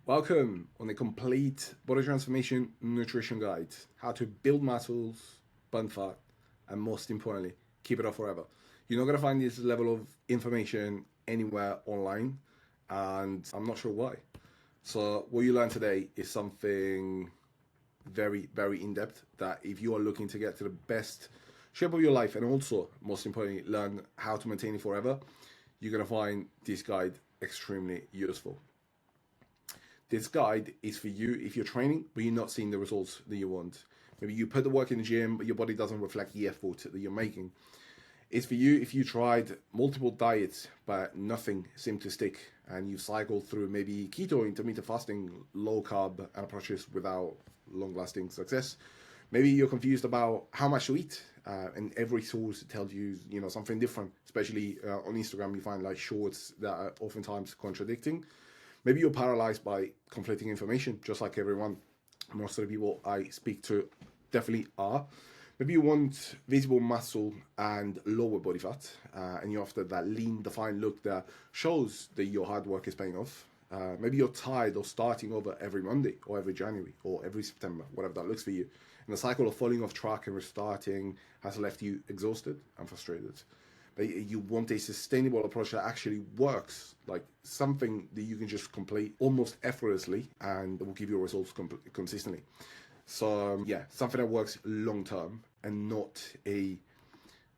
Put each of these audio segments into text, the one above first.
Welcome on the complete body transformation nutrition guide. How to build muscles, burn fat, and most importantly, keep it off forever. You're not gonna find this level of information anywhere online, and I'm not sure why. So what you learn today is something very, very in depth. That if you are looking to get to the best shape of your life, and also most importantly, learn how to maintain it forever, you're gonna find this guide extremely useful. This guide is for you if you're training, but you're not seeing the results that you want. Maybe you put the work in the gym, but your body doesn't reflect the effort that you're making. It's for you if you tried multiple diets, but nothing seemed to stick, and you cycled through maybe keto, intermittent fasting, low carb, and approaches without long lasting success. Maybe you're confused about how much to eat, and every source tells you, something different. Especially on Instagram, you find like shorts that are oftentimes contradicting. Maybe you're paralyzed by conflicting information, just like everyone. Most of the people I speak to definitely are. Maybe you want visible muscle and lower body fat, and you're after that lean, defined look that shows that your hard work is paying off. Maybe you're tired of starting over every Monday or every January or every September, whatever that looks for you. And the cycle of falling off track and restarting has left you exhausted and frustrated. But you want a sustainable approach that actually works, like something that you can just complete almost effortlessly and will give you results consistently. So yeah, something that works long term and not a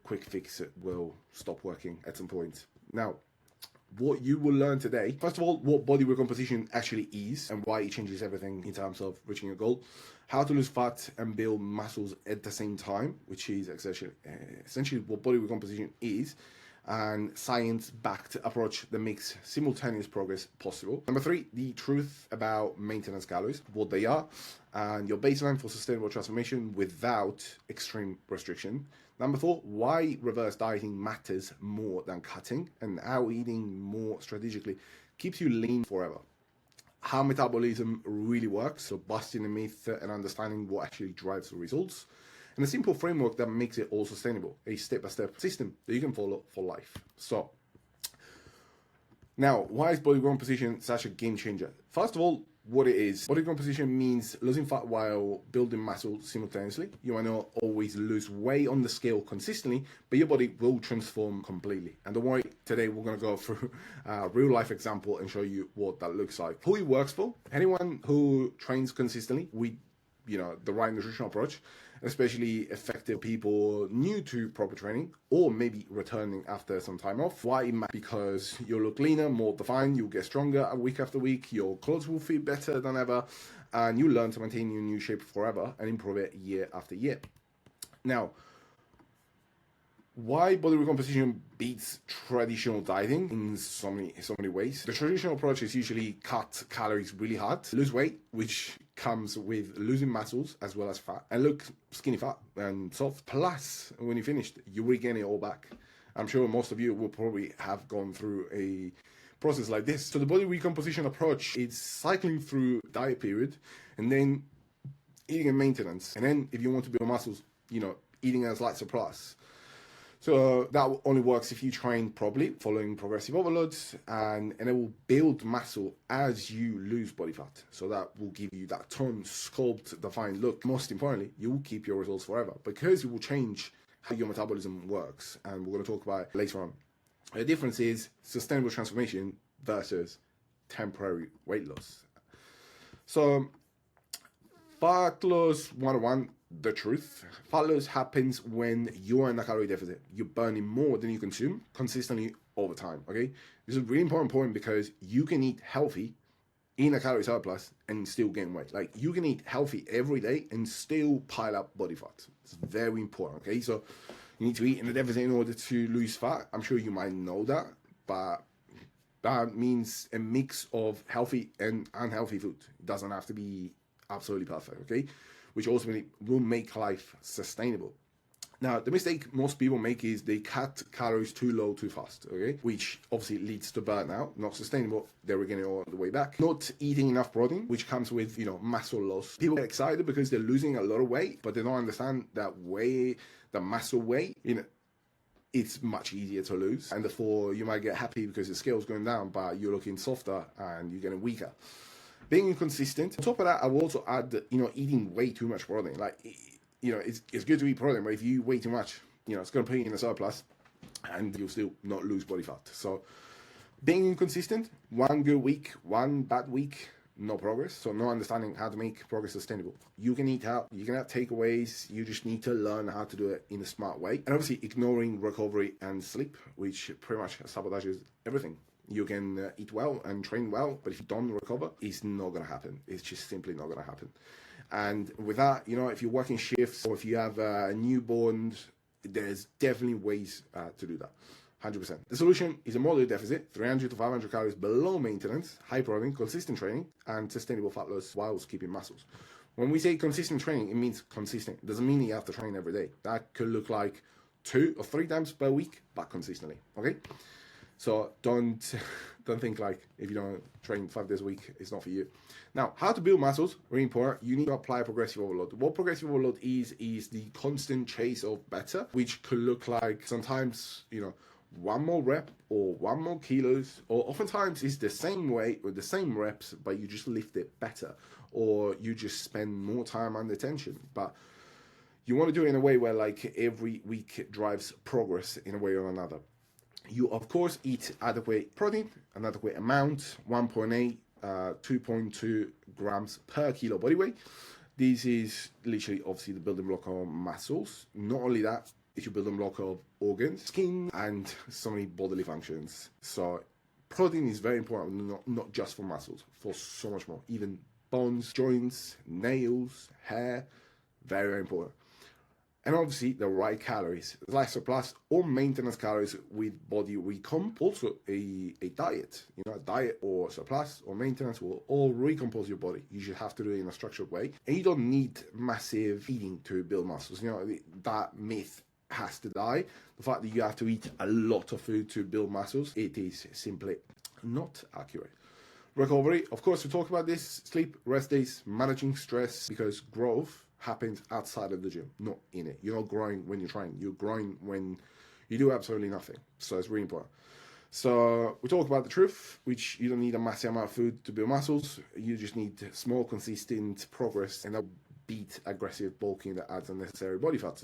quick fix that will stop working at some point. Now, what you will learn today, first of all, what body recomposition actually is and why it changes everything in terms of reaching a goal, how to lose fat and build muscles at the same time, which is essentially what body recomposition is, and science-backed approach that makes simultaneous progress possible. Number three, the truth about maintenance calories, what they are, and your baseline for sustainable transformation without extreme restriction. Number four, why reverse dieting matters more than cutting, and how eating more strategically keeps you lean forever. How metabolism really works, so busting the myth and understanding what actually drives the results, and a simple framework that makes it all sustainable, a step-by-step system that you can follow for life. So, now, why is body composition such a game changer? First of all, what it is. Body composition means losing fat while building muscle simultaneously. You might not always lose weight on the scale consistently, but your body will transform completely. And don't worry, today we're going to go through a real life example and show you what that looks like. Who it works for? Anyone who trains consistently with the right nutritional approach, especially effective people new to proper training or maybe returning after some time off. Why it matters? Because you'll look leaner, more defined, you'll get stronger week after week, your clothes will fit better than ever, and you learn to maintain your new shape forever and improve it year after year. Now, why body recomposition beats traditional dieting in so many ways. The traditional approach is usually cut calories really hard, lose weight, which comes with losing muscles as well as fat, and look skinny fat and soft. Plus, when you finished, you regain it all back. I'm sure most of you will probably have gone through a process like this. So the body recomposition approach is cycling through diet period and then eating and maintenance. And then if you want to build muscles, eating as light surplus. So that only works if you train properly, following progressive overloads, and it will build muscle as you lose body fat. So that will give you that tone, sculpt, defined look. Most importantly, you will keep your results forever because it will change how your metabolism works. And we're going to talk about it later on. The difference is sustainable transformation versus temporary weight loss. So fat loss 101. The truth. Fat loss happens when you're in a calorie deficit. You're burning more than you consume consistently over time. Okay, this is a really important point because you can eat healthy in a calorie surplus and still gain weight. Like you can eat healthy every day and still pile up body fat. It's very important. Okay, so you need to eat in a deficit in order to lose fat. I'm sure you might know that, but that means a mix of healthy and unhealthy food. It doesn't have to be absolutely perfect. Okay, which ultimately will make life sustainable. Now, the mistake most people make is they cut calories too low too fast, okay? Which obviously leads to burnout, not sustainable. They're getting all the way back. Not eating enough protein, which comes with, muscle loss. People get excited because they're losing a lot of weight, but they don't understand that the muscle weight, it's much easier to lose. And therefore, you might get happy because the scale's going down, but you're looking softer and you're getting weaker. Being inconsistent. On top of that, I will also add that, eating way too much protein. Like, it's good to eat protein, but if you eat way too much, it's going to put you in a surplus and you'll still not lose body fat. So being inconsistent, one good week, one bad week, no progress. So no understanding how to make progress sustainable. You can eat out, you can have takeaways, you just need to learn how to do it in a smart way. And obviously ignoring recovery and sleep, which pretty much sabotages everything. You can eat well and train well, but if you don't recover, it's not going to happen. It's just simply not going to happen. And with that, if you're working shifts or if you have a newborn, there's definitely ways to do that. 100%. The solution is a moderate deficit, 300 to 500 calories below maintenance, high protein, consistent training, and sustainable fat loss whilst keeping muscles. When we say consistent training, it means consistent. It doesn't mean you have to train every day. That could look like 2 or 3 times per week, but consistently. Okay? So don't think like if you don't train 5 days a week, it's not for you. Now, how to build muscles, really important. You need to apply progressive overload. What progressive overload is the constant chase of better, which could look like sometimes, 1 more rep or 1 more kilos, or oftentimes it's the same weight with the same reps, but you just lift it better, or you just spend more time under tension. But you want to do it in a way where like every week drives progress in a way or another. You, of course, eat adequate protein, an adequate amount, 1.8, 2.2 grams per kilo body weight. This is literally, obviously, the building block of muscles. Not only that, it's your building block of organs, skin, and so many bodily functions. So protein is very important, not just for muscles, for so much more. Even bones, joints, nails, hair, very, very important. And obviously the right calories, like surplus or maintenance calories with body recomp. Also a diet, a diet or surplus or maintenance will all recompose your body. You should have to do it in a structured way. And you don't need massive eating to build muscles. That myth has to die. The fact that you have to eat a lot of food to build muscles, it is simply not accurate. Recovery, of course, we talk about this, sleep, rest days, managing stress, because growth happens outside of the gym, not in it. You're not growing when you're training. You're growing when you do absolutely nothing. So it's really important. So we talk about the truth, which you don't need a massive amount of food to build muscles. You just need small, consistent progress, and that'll beat aggressive bulking that adds unnecessary body fat.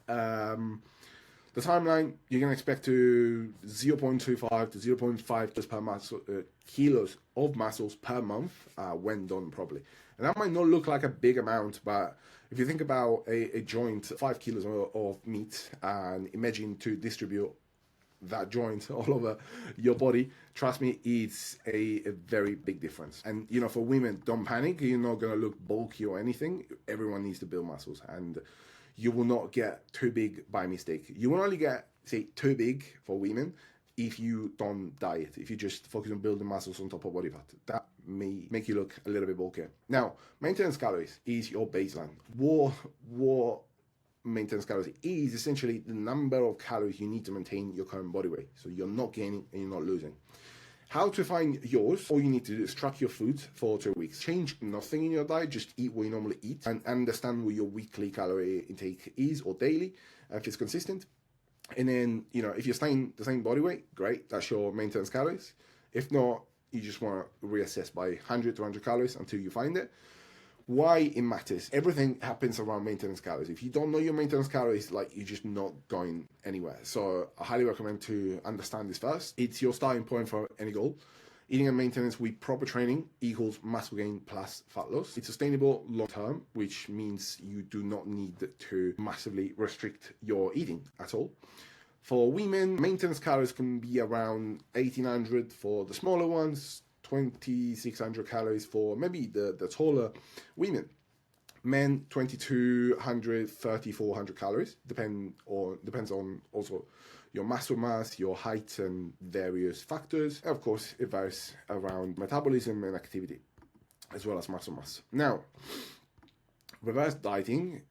The timeline, you can expect to 0.25 to 0.5 kilos of muscles per month when done properly. And that might not look like a big amount, but if you think about a joint, 5 kilos of meat, and imagine to distribute that joint all over your body, trust me, it's a very big difference. And, for women, don't panic. You're not going to look bulky or anything. Everyone needs to build muscles, and you will not get too big by mistake. You will only get, say, too big for women if you don't diet, if you just focus on building muscles on top of body fat. That may make you look a little bit bulkier. Now, maintenance calories is your baseline. What maintenance calories is essentially the number of calories you need to maintain your current body weight. So you're not gaining and you're not losing. How to find yours? All you need to do is track your food for 2 weeks. Change nothing in your diet, just eat what you normally eat, and understand what your weekly calorie intake is or daily, if it's consistent. And then, if you're staying the same body weight, great, that's your maintenance calories. If not, you just want to reassess by 100 to 100 calories until you find it. Why it matters? Everything happens around maintenance calories. If you don't know your maintenance calories, you're just not going anywhere. So I highly recommend to understand this first. It's your starting point for any goal. Eating and maintenance with proper training equals muscle gain plus fat loss. It's sustainable long term, which means you do not need to massively restrict your eating at all. For women, maintenance calories can be around 1,800 for the smaller ones, 2,600 calories for maybe the taller women. Men, 2,200, 3,400 calories. Depends on also your muscle mass, your height, and various factors. And of course, it varies around metabolism and activity, as well as muscle mass. Now, reverse dieting,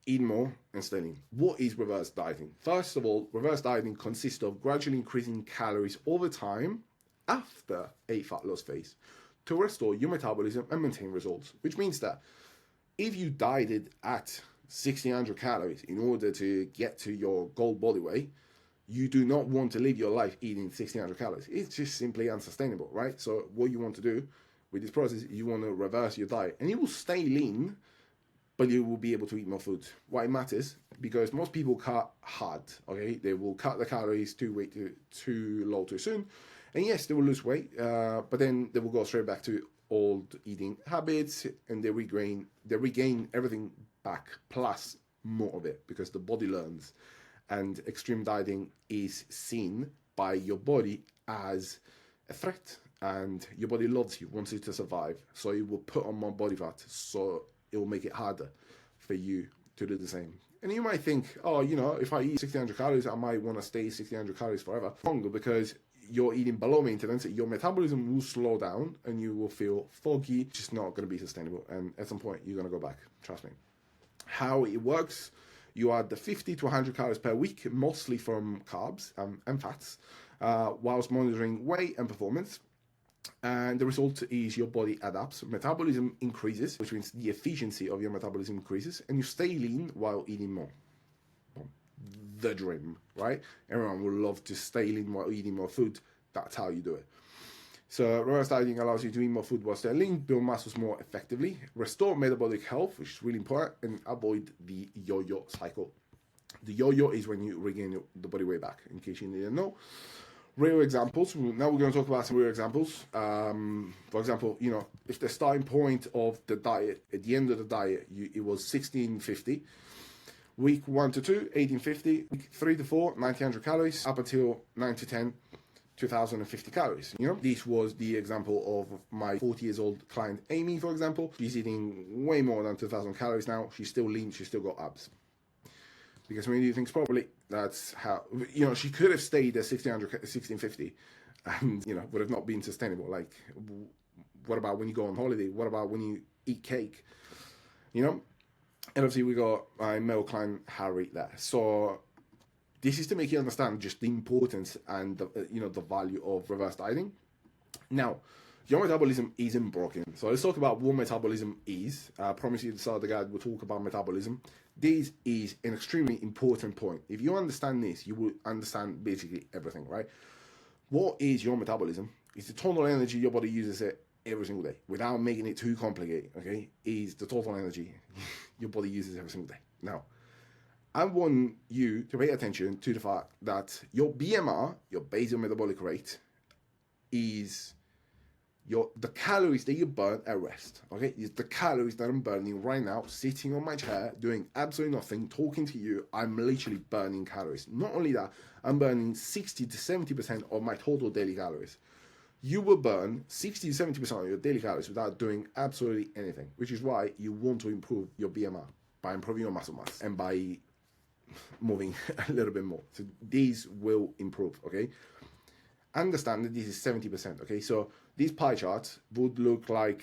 eat more and stay lean. What is reverse dieting? First of all, reverse dieting consists of gradually increasing calories over time after a fat loss phase to restore your metabolism and maintain results, which means that if you dieted at 1,600 calories in order to get to your goal body weight, you do not want to live your life eating 1,600 calories. It's just simply unsustainable, right? So what you want to do, with this process, you want to reverse your diet, and you will stay lean, but you will be able to eat more food. Why it matters? Because most people cut hard, okay? They will cut the calories too low too soon. And yes, they will lose weight, but then they will go straight back to old eating habits, and they regain everything back, plus more of it, because the body learns. And extreme dieting is seen by your body as a threat, and your body loves you, wants you to survive. So it will put on more body fat, so it will make it harder for you to do the same. And you might think, oh, if I eat 1600 calories, I might want to stay 1600 calories forever. Wrong, because you're eating below maintenance, your metabolism will slow down and you will feel foggy. It's just not going to be sustainable. And at some point, you're going to go back. Trust me. How it works, you add the 50 to 100 calories per week, mostly from carbs and fats, whilst monitoring weight and performance. And the result is your body adapts, metabolism increases, which means the efficiency of your metabolism increases, and you stay lean while eating more. The dream, right? Everyone would love to stay lean while eating more food. That's how you do it. So reverse dieting allows you to eat more food while staying lean, build muscles more effectively, restore metabolic health, which is really important, and avoid the yo-yo cycle. The yo-yo is when you regain the body weight back, in case you didn't know. Real examples. Now we're going to talk about some real examples. For example, if the starting point of the diet, at the end of the diet, it was 1650. Week 1 to 2, 1850. Week 3 to 4, 1900 calories. Up until 9 to 10, 2050 calories. This was the example of my 40 years old client, Amy, for example. She's eating way more than 2000 calories now. She's still lean. She's still got abs. Because when you do things properly, that's how, she could have stayed at 1650 and, would have not been sustainable. Like, what about when you go on holiday? What about when you eat cake? And obviously we got my male client, Harry, there. So this is to make you understand just the importance and, the value of reverse dieting. Now, your metabolism isn't broken. So let's talk about what metabolism is. I promise you at the start of the guide, we'll talk about metabolism. This is an extremely important point. If you understand this, you will understand basically everything, right? What is your metabolism? It's the total energy your body uses it every single day, without making it too complicated, okay? Is the total energy your body uses every single day. Now, I want you to pay attention to the fact that your BMR, your basal metabolic rate, is the calories that you burn at rest, okay? It's the calories that I'm burning right now, sitting on my chair, doing absolutely nothing, talking to you. I'm literally burning calories. Not only that, I'm burning 60 to 70% of my total daily calories. You will burn 60 to 70% of your daily calories without doing absolutely anything, which is why you want to improve your BMR by improving your muscle mass and by moving a little bit more. So these will improve, okay? Understand that this is 70%, okay? So these pie charts would look like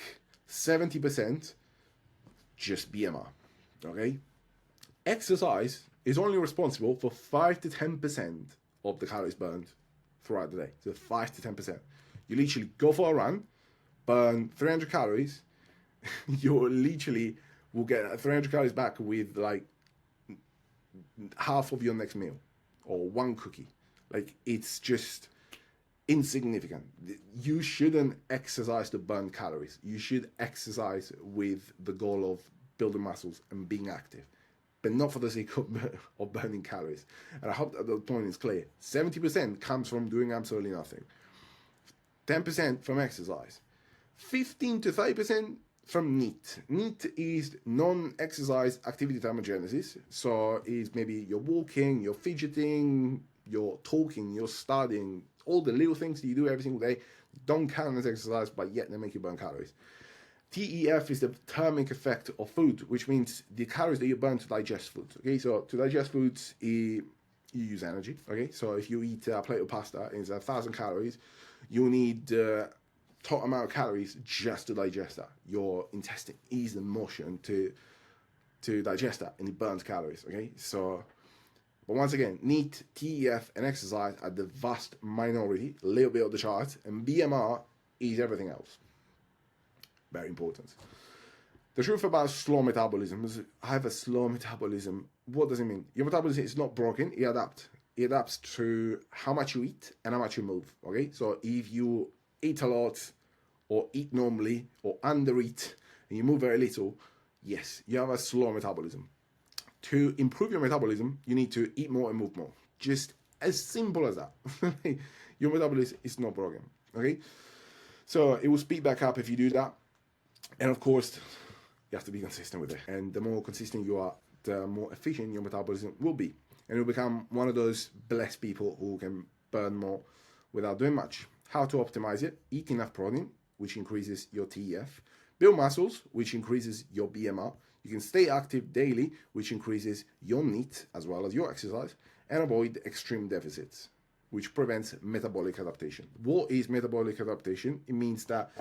70% just BMR, okay? Exercise is only responsible for 5 to 10% of the calories burned throughout the day. So 5 to 10%. You literally go for a run, burn 300 calories, you literally will get 300 calories back with like half of your next meal or one cookie. Like, it's just insignificant. You shouldn't exercise to burn calories. You should exercise with the goal of building muscles and being active, but not for the sake of burning calories. And I hope that the point is clear. 70% comes from doing absolutely nothing. 10% from exercise. 15 to 30% from NEAT. NEAT is non-exercise activity thermogenesis. So it's maybe you're walking, you're fidgeting, you're talking, you're studying, all the little things that you do every single day don't count as exercise, but yet they make you burn calories. TEF is the thermic effect of food, which means the calories that you burn to digest food. Okay, so to digest foods, you use energy. Okay, so if you eat a plate of pasta, it's 1,000 calories. You need total amount of calories just to digest that. Your intestine is in motion to digest that, and it burns calories. Okay, so. But once again, NEAT, TEF, and exercise are the vast minority, a little bit of the chart, and BMR is everything else. Very important. The truth about slow metabolism is I have a slow metabolism. What does it mean? Your metabolism is not broken, it adapts. It adapts to how much you eat and how much you move, okay? So if you eat a lot or eat normally or undereat and you move very little, yes, you have a slow metabolism. To improve your metabolism, you need to eat more and move more. Just as simple as that. Your metabolism is not broken. Okay? So it will speed back up if you do that. And of course, you have to be consistent with it. And the more consistent you are, the more efficient your metabolism will be. And you'll become one of those blessed people who can burn more without doing much. How to optimize it? Eat enough protein, which increases your TEF. Build muscles, which increases your BMR. You can stay active daily, which increases your NEAT as well as your exercise. And avoid extreme deficits, which prevents metabolic adaptation. What is metabolic adaptation? It means that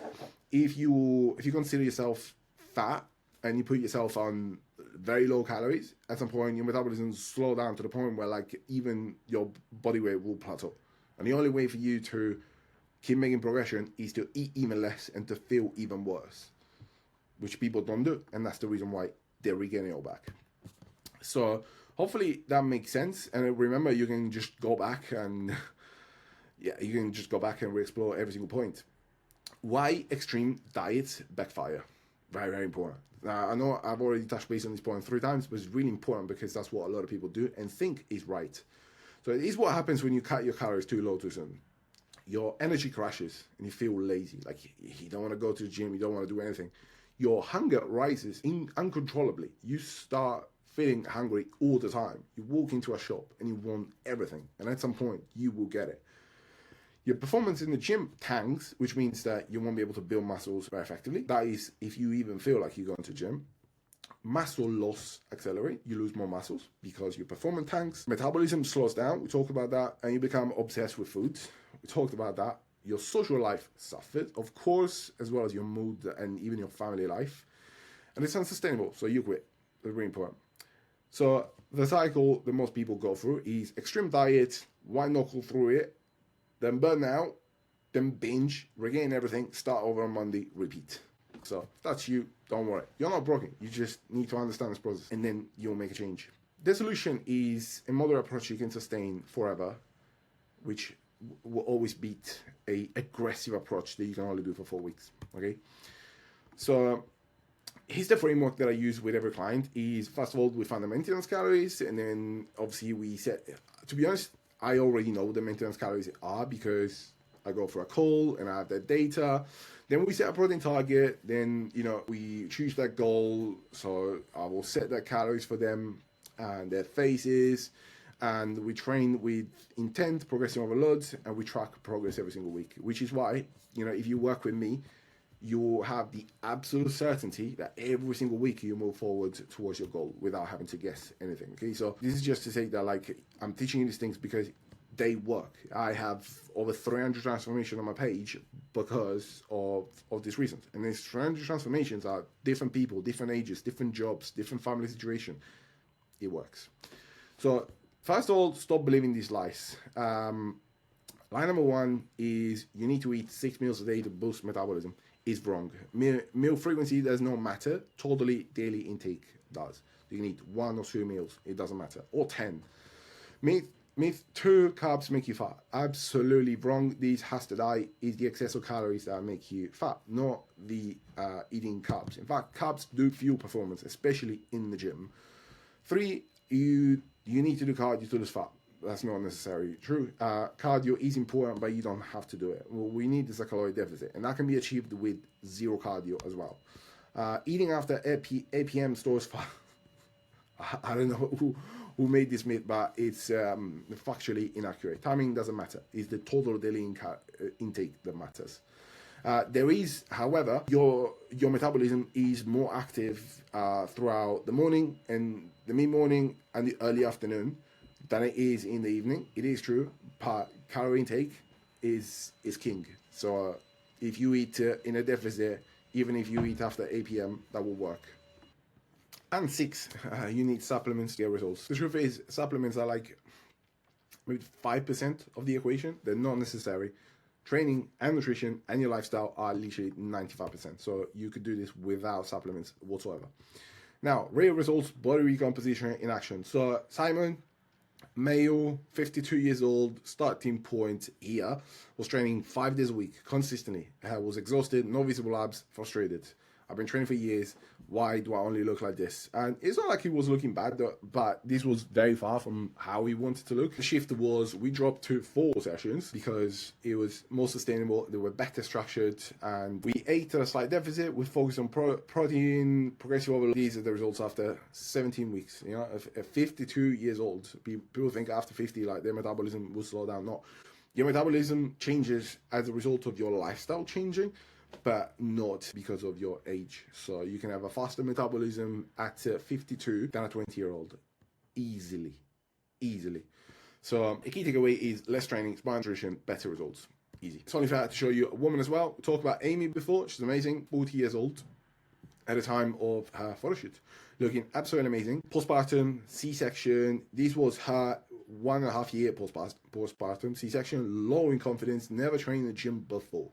if you consider yourself fat and you put yourself on very low calories, at some point your metabolism slow down to the point where like even your body weight will plateau. And the only way for you to keep making progression is to eat even less and to feel even worse, which people don't do, and that's the reason why they're regaining it all back. So hopefully that makes sense. And remember, you can just go back and you can just go back and re-explore every single point. Why extreme diets backfire? Very, very important. I know I've already touched base on this point 3 times, but it's really important because that's what a lot of people do and think is right. So it is what happens when you cut your calories too low too soon. Your energy crashes and you feel lazy. Like you don't want to go to the gym, you don't want to do anything. Your hunger rises uncontrollably. You start feeling hungry all the time. You walk into a shop and you want everything. And at some point, you will get it. Your performance in the gym tanks, which means that you won't be able to build muscles very effectively. That is, if you even feel like you're going to the gym. Muscle loss accelerate. You lose more muscles because your performance tanks. Metabolism slows down. We talked about that. And you become obsessed with food. We talked about that. Your social life suffers, of course, as well as your mood and even your family life. And it's unsustainable, so you quit. That's really important. So the cycle that most people go through is extreme diet, white knuckle through it, then burn out, then binge, regain everything, start over on Monday, repeat. So if that's you, don't worry. You're not broken. You just need to understand this process and then you'll make a change. The solution is a moderate approach you can sustain forever, which will always beat a aggressive approach that you can only do for 4 weeks. Okay, so here's the framework that I use with every client. Is first of all, we find the maintenance calories, and then obviously we set. To be honest, I already know what the maintenance calories are because I go for a call and I have that data. Then we set a protein target. Then we choose that goal. So I will set that calories for them and their phases. And we train with intent, progressive overloads, and we track progress every single week, which is why, if you work with me, you have the absolute certainty that every single week you move forward towards your goal without having to guess anything. Okay, so this is just to say that I'm teaching you these things because they work. I have over 300 transformations on my page because of these reasons. And these 300 transformations are different people, different ages, different jobs, different family situation. It works. So first of all, stop believing these lies. Lie number 1 is you need to eat 6 meals a day to boost metabolism. Is wrong. Meal frequency does not matter. Totally daily intake does. You can eat 1 or 2 meals. It doesn't matter. Or 10. Myth 2, carbs make you fat. Absolutely wrong. This has to die. It's the excess of calories that make you fat, not the eating carbs. In fact, carbs do fuel performance, especially in the gym. 3, you need to do cardio to lose fat. That's not necessarily true. Cardio is important, but you don't have to do it. Well, we need this calorie deficit, and that can be achieved with 0 cardio as well. Eating after 8 p.m. stores fat. I don't know who made this myth, but it's factually inaccurate. Timing doesn't matter. It's the total daily intake that matters. There is, however, your metabolism is more active throughout the morning and the mid-morning and the early afternoon than it is in the evening. It is true, but calorie intake is king. So if you eat in a deficit, even if you eat after 8 p.m., that will work. And 6, you need supplements to get results. The truth is, supplements are like maybe 5% of the equation. They're not necessary. Training and nutrition and your lifestyle are literally 95%. So you could do this without supplements whatsoever. Now, real results, body recomposition in action. So Simon, Male, 52 years old, starting point here, was training 5 days a week consistently. I was exhausted, no visible abs, frustrated. I've been training for years. Why do I only look like this? And it's not like he was looking bad, but this was very far from how he wanted to look. The shift was we dropped to 4 sessions because it was more sustainable. They were better structured, and we ate at a slight deficit. We focused on protein, progressive overload. These are the results after 17 weeks. You know, at 52 years old, people think after 50, like their metabolism will slow down. No, your metabolism changes as a result of your lifestyle changing, but not because of your age. So you can have a faster metabolism at 52 than a 20-year-old. Easily. So a key takeaway is less training, smart nutrition, better results. Easy. It's only fair to show you a woman as well. We talked about Amy before. She's amazing, 40 years old at the time of her photo shoot. Looking absolutely amazing. Postpartum, C-section. This was her 1.5 year postpartum C-section. Low in confidence, never trained in the gym before.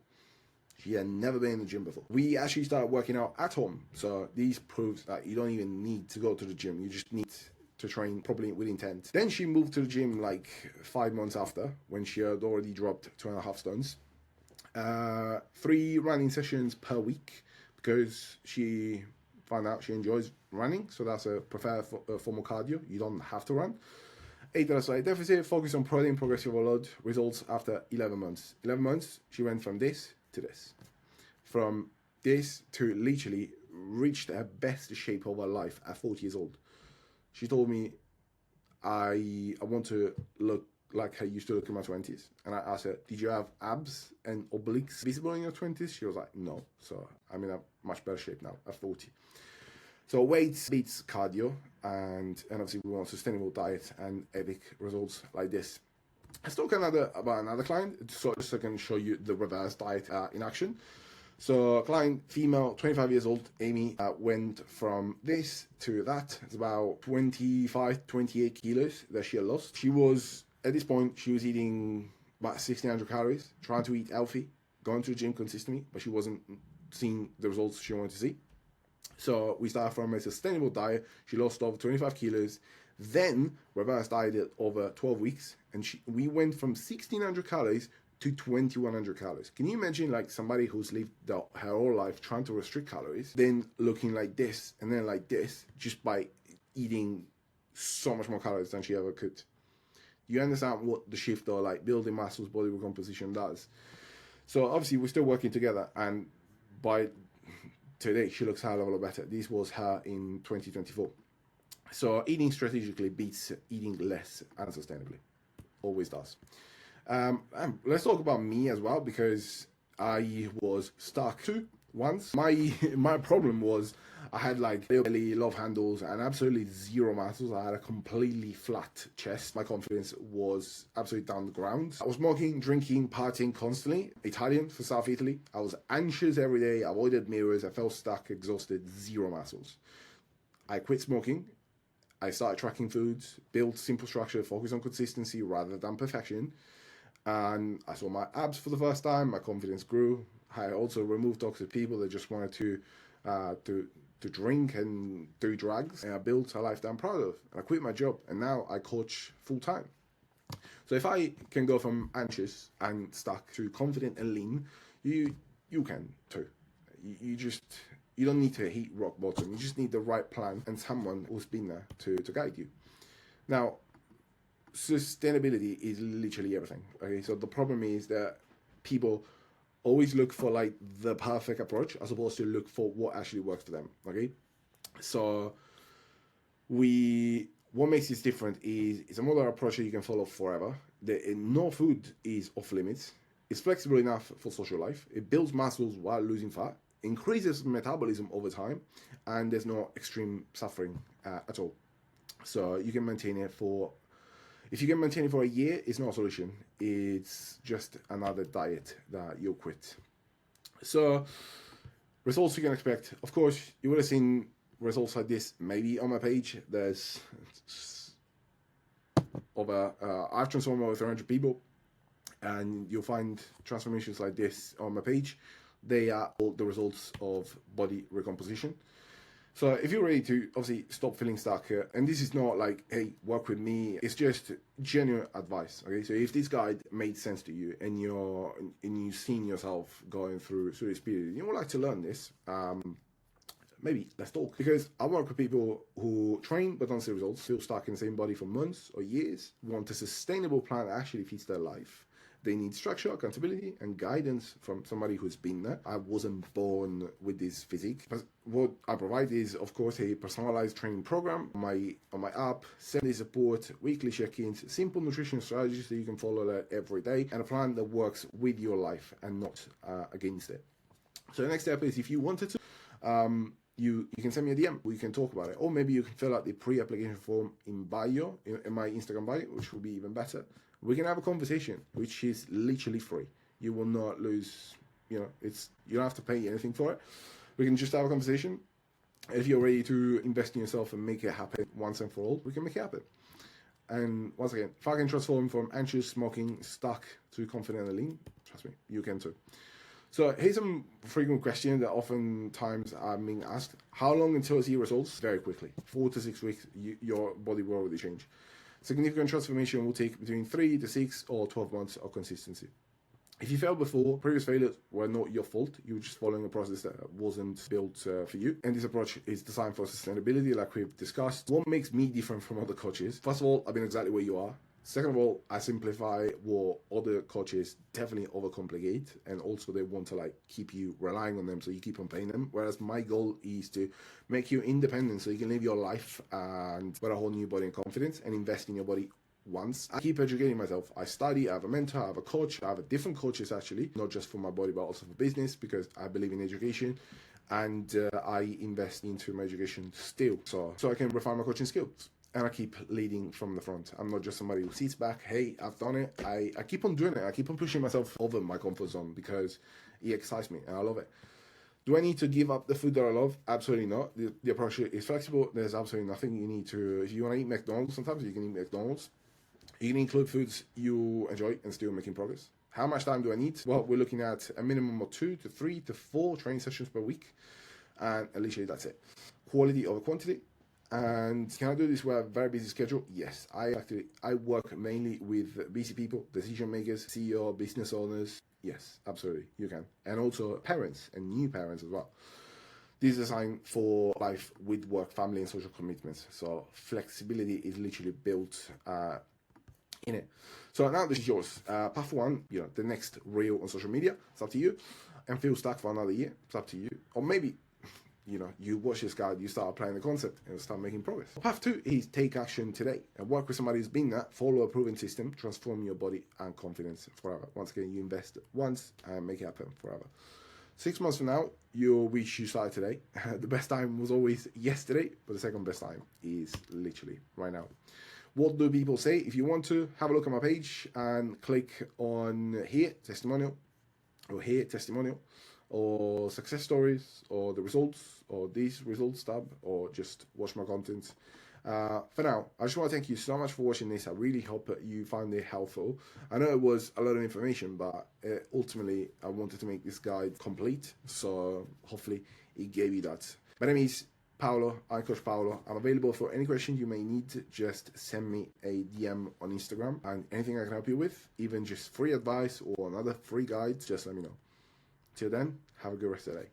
She had never been in the gym before. We actually started working out at home. So these proves that you don't even need to go to the gym. You just need to train properly with intent. Then she moved to the gym like 5 months after, when she had already dropped 2.5 stones. 3 running sessions per week because she found out she enjoys running. So that's a preferred form of cardio. You don't have to run. 8 at a slight deficit, focus on protein, progressive overload. Results after 11 months. 11 months, she went from this to this. From this to literally reached her best shape of her life at 40 years old. She told me, I want to look like I used to look in my 20s. And I asked her, did you have abs and obliques visible in your 20s? She was like, no. So I'm in a much better shape now at 40. So weight beats cardio, and obviously we want sustainable diet and epic results like this. Let's talk about another client, so just so I can show you the reverse diet in action. So client, female, 25 years old, Amy, went from this to that. It's about 25, 28 kilos that she had lost. She was, at this point, she was eating about 1,600 calories, trying to eat healthy, going to the gym consistently, but she wasn't seeing the results she wanted to see. So we started from a sustainable diet. She lost over 25 kilos, then reverse dieted over 12 weeks, and we went from 1,600 calories to 2,100 calories. Can you imagine like somebody who's lived her whole life trying to restrict calories, then looking like this and then like this, just by eating so much more calories than she ever could? You understand what the shift or like building muscles, body recomposition does. So obviously we're still working together, and by today she looks a hell of a lot better. This was her in 2024. So eating strategically beats eating less unsustainably. Always does. Let's talk about me as well, because I was stuck too once. My problem was I had like belly, love handles, and absolutely zero muscles. I had a completely flat chest. My confidence was absolutely down the ground. I was smoking, drinking, partying constantly. Italian for South Italy. I was anxious every day, avoided mirrors, I felt stuck, exhausted, zero muscles. I quit smoking. I started tracking foods, built simple structure, focused on consistency rather than perfection. And I saw my abs for the first time. My confidence grew. I also removed toxic people that just wanted to drink and do drugs. And I built a life that I'm proud of. And I quit my job, and now I coach full time. So if I can go from anxious and stuck to confident and lean, you can too. You don't need to hit rock bottom. You just need the right plan and someone who's been there to guide you. Now, sustainability is literally everything. Okay, so the problem is that people always look for like the perfect approach as opposed to look for what actually works for them. Okay, so what makes this different is it's a modern approach that you can follow forever. No food is off limits. It's flexible enough for social life. It builds muscles while losing fat, increases metabolism over time, and there's no extreme suffering at all. So you can maintain it for, if you can maintain it for a year, it's not a solution. It's just another diet that you'll quit. So results you can expect. Of course, you would have seen results like this maybe on my page. There's I've transformed over 300 people, and you'll find transformations like this on my page. They are all the results of body recomposition. So if you're ready to obviously stop feeling stuck, and this is not like, hey, work with me, it's just genuine advice. Okay, so if this guide made sense to you and you've seen yourself going through this period, you would like to learn this, maybe let's talk. Because I work with people who train but don't see results, feel stuck in the same body for months or years, want a sustainable plan that actually fits their life. They need structure, accountability, and guidance from somebody who's been there. I wasn't born with this physique. But what I provide is, of course, a personalized training program on my app, 7-day support, weekly check-ins, simple nutrition strategies that you can follow that every day, and a plan that works with your life and not against it. So the next step is, if you wanted to, you can send me a DM. We can talk about it, or maybe you can fill out the pre-application form in bio, in my Instagram bio, which will be even better. We can have a conversation, which is literally free. You will not lose, you don't have to pay anything for it. We can just have a conversation. If you're ready to invest in yourself and make it happen once and for all, we can make it happen. And once again, if I can transform from anxious, smoking, stuck to confident and lean, trust me, you can too. So here's some frequent questions that oftentimes are being asked. How long until I see results? Very quickly. 4 to 6 weeks, your body will already change. Significant transformation will take between 3 to 6 or 12 months of consistency. If you failed before, previous failures were not your fault. You were just following a process that wasn't built for you. And this approach is designed for sustainability, like we've discussed. What makes me different from other coaches? First of all, I've been exactly where you are. Second of all, I simplify what other coaches definitely overcomplicate, and also they want to keep you relying on them, so you keep on paying them. Whereas my goal is to make you independent, so you can live your life and with a whole new body and confidence, and invest in your body once. I keep educating myself. I study, I have a mentor, I have a coach, I have different coaches actually, not just for my body but also for business, because I believe in education, and I invest into my education still, so I can refine my coaching skills. And I keep leading from the front. I'm not just somebody who sits back. Hey, I've done it. I keep on doing it. I keep on pushing myself over my comfort zone because it excites me and I love it. Do I need to give up the food that I love? Absolutely not. The approach is flexible. There's absolutely nothing you need to. If you want to eat McDonald's, sometimes you can eat McDonald's. You can include foods you enjoy and still making progress. How much time do I need? Well, we're looking at a minimum of 2 to 3 to 4 training sessions per week. And literally that's it. Quality over quantity. And can I do this with a very busy schedule? Yes. I work mainly with busy people, decision makers, CEO, business owners. Yes, absolutely, you can. And also parents and new parents as well. This is designed for life with work, family, and social commitments. So flexibility is literally built in it. So now this is yours. Path 1, the next reel on social media. It's up to you. And feel stuck for another year. It's up to you. Or maybe you watch this guide, you start applying the concept and start making progress. Path 2 is take action today and work with somebody who's been there, follow a proven system, transform your body and confidence forever. Once again, you invest once and make it happen forever. 6 months from now, you'll wish you started today. The best time was always yesterday, but the second best time is literally right now. What do people say? If you want to, have a look at my page and click on here, testimonial, or here, testimonial, or success stories, or the results, or these results tab, or just watch my content. For now, I just want to thank you so much for watching this. I really hope that you found it helpful. I know it was a lot of information, but ultimately I wanted to make this guide complete, so hopefully it gave you that. My name is Paolo. I'm Coach Paolo. I'm available for any question you may need. Just send me a DM on Instagram, and anything I can help you with, even just free advice or another free guide, just let me know. Till then, have a good rest of the day.